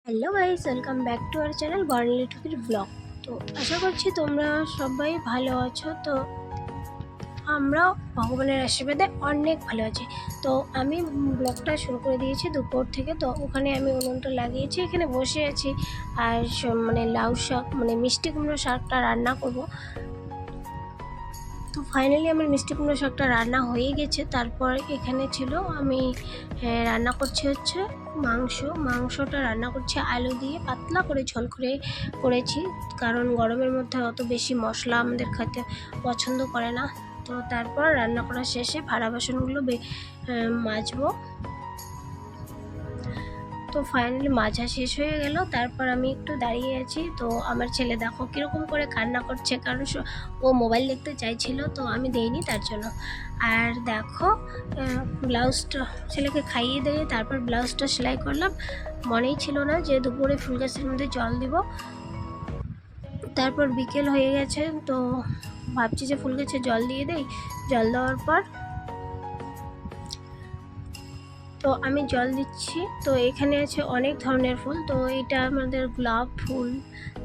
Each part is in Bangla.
Hello guys, welcome back to our channel Barnali টুকির ব্লগ। তো আশা করছি তোমরা সবাই ভালো আছো। তো আমরাও ভগবানের আশীর্বাদে অনেক ভালো আছি। তো আমি ব্লগটা শুরু করে দিয়েছি দুপুর থেকে। তো ওখানে আমি উনুনটা লাগিয়েছি, এখানে বসে আছি আর লাউ শাক মিষ্টি কুমড়ো শাকটা রান্না করব। তো ফাইনালি আমার মিষ্টি কুমড়ো শাকটা রান্না হয়ে গেছে। তারপর এখানে ছিল আমি রান্না করছি হচ্ছে মাংসটা রান্না করছি আলু দিয়ে পাতলা করে ঝোল করে করেছি, কারণ গরমের মধ্যে অত বেশি মশলা আমাদের খেতে পছন্দ করে না। তো তারপর রান্না করা শেষে ভাড়া বাসনগুলো মাজবো। তো ফাইনালি মাজা শেষ হয়ে গেল। তারপর আমি একটু দাঁড়িয়ে আছি। তো আমার ছেলে দেখো কীরকম করে কান্না করছে, কারণ ও মোবাইল দেখতে চাইছিল, তো আমি দেইনি তার জন্য। আর দেখো ব্লাউজটা ছেলেকে খাইয়ে দিয়ে তারপর ব্লাউজটা সেলাই করলাম। মনেই ছিল না যে দুপুরে ফুল গাছের মধ্যে জল দিব। তারপর বিকেল হয়ে গেছে, তো ভাবছি যে ফুল গাছে জল দিয়ে দেই। জল দেওয়ার পর তো আমি জল দিচ্ছি। তো এখানে আছে অনেক ধরনের ফুল। তো এটা আমাদের গোলাপ ফুল,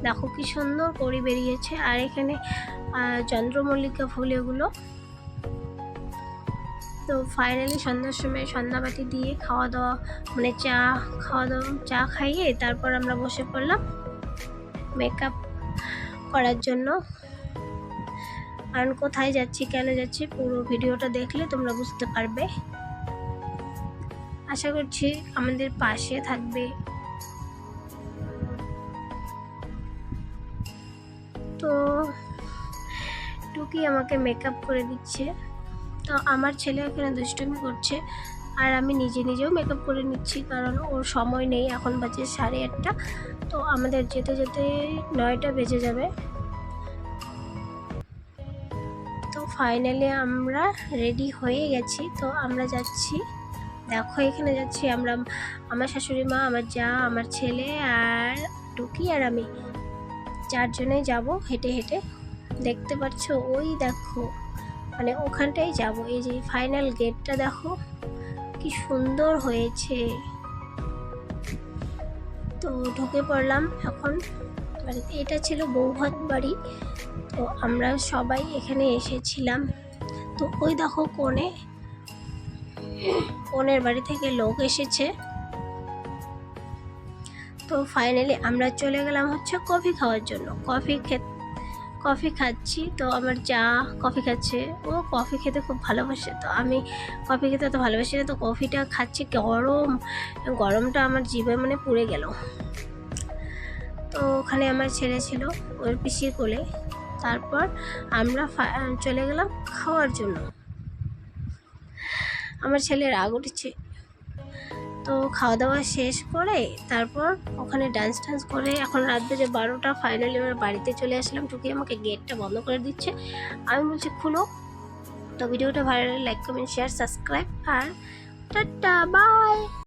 দেখো কি সুন্দর করে বেরিয়েছে। আর এখানে চন্দ্রমল্লিকা ফুল এগুলো। তো ফাইনালি সন্ধ্যার সময় সন্ধ্যাবাতি দিয়ে খাওয়া দাওয়া চা খাইয়ে তারপর আমরা বসে পড়লাম মেকআপ করার জন্য। কারণ কোথায় যাচ্ছি কেন যাচ্ছি পুরো ভিডিওটা দেখলে তোমরা বুঝতে পারবে। আশা করছি আমাদের পাশে থাকবে। তো টুকি আমাকে মেকআপ করে দিচ্ছে। তো আমার ছেলে এখানে দুষ্টুমি করছে আর আমি নিজেও মেকআপ করে নিচ্ছি, কারণ ওর সময় নেই। এখন বাজে 8:30। তো আমাদের যেতে যেতে 9টা বেজে যাবে। তো ফাইনালি আমরা রেডি হয়ে গেছি। তো আমরা যাচ্ছি, দেখো এখানে যাচ্ছি আমরা, আমার শাশুড়ি মা, আমার যা, আমার ছেলে আর টুকি আর আমি 4 জনেই যাব হেঁটে হেঁটে। দেখতে পাচ্ছ ওই দেখো ওখানটাই যাব। এই যে ফাইনাল গেটটা দেখো কি সুন্দর হয়েছে। তো ঢুকে পড়লাম এখন বাড়িতে। এটা ছিল বৌভাত বাড়ি। তো আমরা সবাই এখানে এসেছিলাম। তো ওই দেখো কনের বাড়ি থেকে লোক এসেছে। তো ফাইনালি আমরা চলে গেলাম হচ্ছে কফি খাওয়ার জন্য। কফি খাচ্ছি। তো আমার যা কফি খাচ্ছে, ও কফি খেতে খুব ভালোবাসে। তো আমি কফি খেতে তো ভালোবাসি না। তো কফিটা খাচ্ছি, গরমটা আমার জিভে পুড়ে গেল। তো ওখানে আমার ছেলে ছিল ওর পিসির কোলে। তারপর আমরা চলে গেলাম খাওয়ার জন্য। আমার ছেলে রাগ উঠেছে। তো খাওয়া দাওয়া শেষ করে তারপর ওখানে ডান্স করে এখন রাত বেজে 12টা। ফাইনালি আমরা বাড়িতে চলে আসলাম। টুকি আমাকে গেটটা বন্ধ করে দিচ্ছে, আমি বলছি খুলো। তো ভিডিওটা ভালো লাগলে লাইক কমেন্ট শেয়ার সাবস্ক্রাইব আর টাটা বাই।